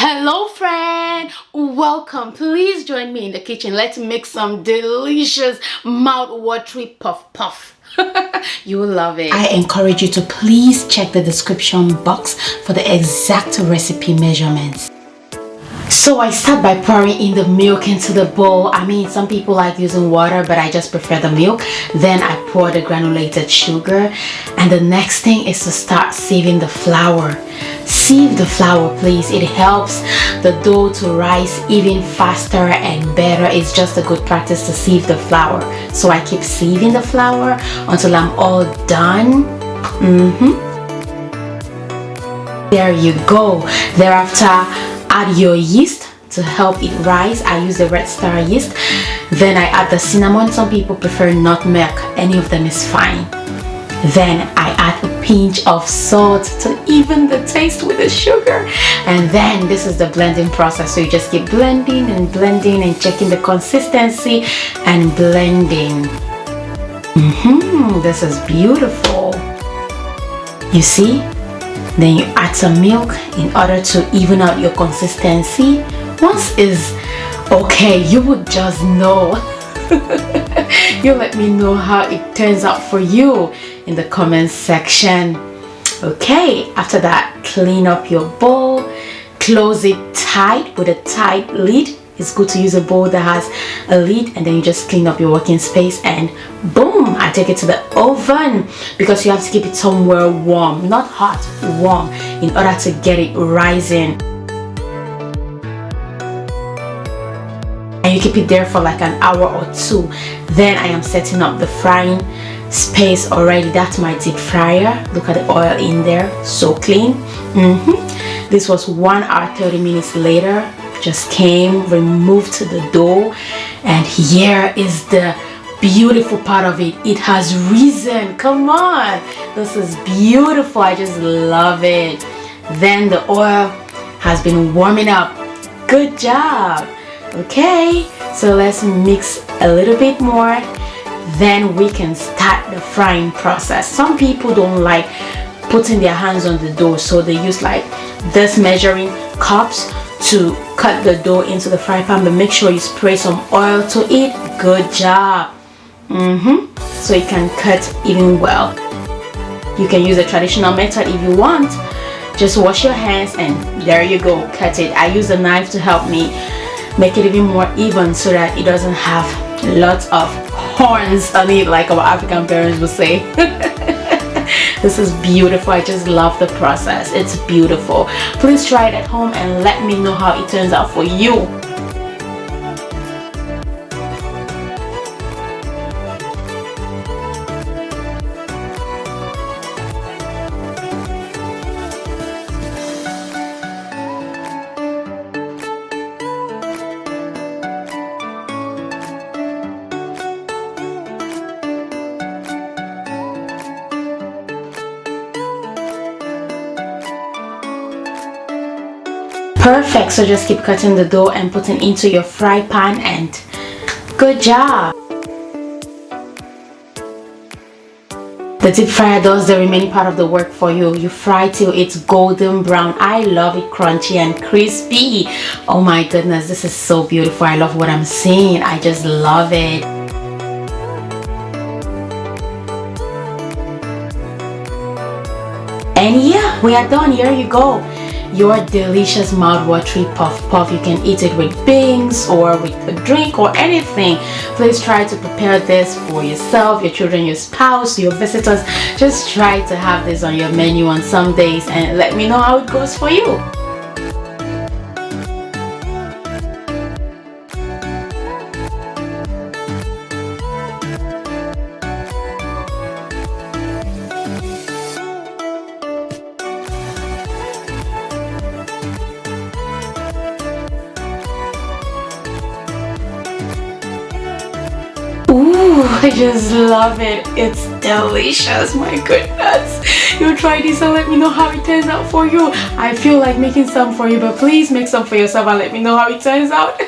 Hello friend, welcome. Please join me in the kitchen. Let's make some delicious mouth-watering puff puff. You will love it. I encourage you to please check the description box for the exact recipe measurements. So I start by pouring in the milk into the bowl. I mean, some people like using water, but I just prefer the milk. Then I pour the granulated sugar, and the next thing is to start sieving the flour. Sieve the flour, please. It helps the dough to rise even faster and better. It's just a good practice to sieve the flour. So I keep sieving the flour until I'm all done. There you go. Thereafter, add your yeast to help it rise. I use the Red Star yeast. Then I add the cinnamon. Some people prefer nutmeg. Any of them is fine. Then I add a pinch of salt to even the taste with the sugar. And then this is the blending process. So you just keep blending and blending and checking the consistency and blending. This is beautiful. You see? Then you add some milk in order to even out your consistency. Once is okay, you would just know. You let me know how it turns out for you in the comments section. Okay, after that, clean up your bowl, close it tight with a tight lid. It's good to use a bowl that has a lid, and then you just clean up your working space and boom, I take it to the oven because you have to keep it somewhere warm, not hot, warm, in order to get it rising. And you keep it there for like an hour or two. Then I am setting up the frying space already. That's my deep fryer. Look at the oil in there, so clean. This was 1 hour 30 minutes later. Just came, removed the dough, and here is the beautiful part of it. It has risen. Come on, this is beautiful. I just love it. Then the oil has been warming up. Good job. Okay, so let's mix a little bit more, then we can start the frying process. Some people don't like putting their hands on the dough, so they use like this measuring cups to cut the dough into the fry pan, but make sure you spray some oil to it. Good job. So it can cut even well. You can use a traditional method if you want. Just wash your hands and there you go, cut it. I use a knife to help me make it even more even so that it doesn't have lots of horns on it like our African parents would say. This is beautiful. I just love the process. It's beautiful. Please try it at home and let me know how it turns out for you. Perfect. So just keep cutting the dough and putting into your fry pan, and good job. The deep fryer does the remaining part of the work for you. You fry till it's golden brown. I love it crunchy and crispy. Oh my goodness, this is so beautiful. I love what I'm seeing. I just love it. And yeah, we are done. Here you go. Your delicious mouth-watering puff puff. You can eat it with beans or with a drink or anything. Please try to prepare this for yourself, your children, your spouse, your visitors. Just try to have this on your menu on some days and let me know how it goes for you. Ooh, I just love it. It's delicious. My goodness. You try this and let me know how it turns out for you. I feel like making some for you, but please make some for yourself and let me know how it turns out.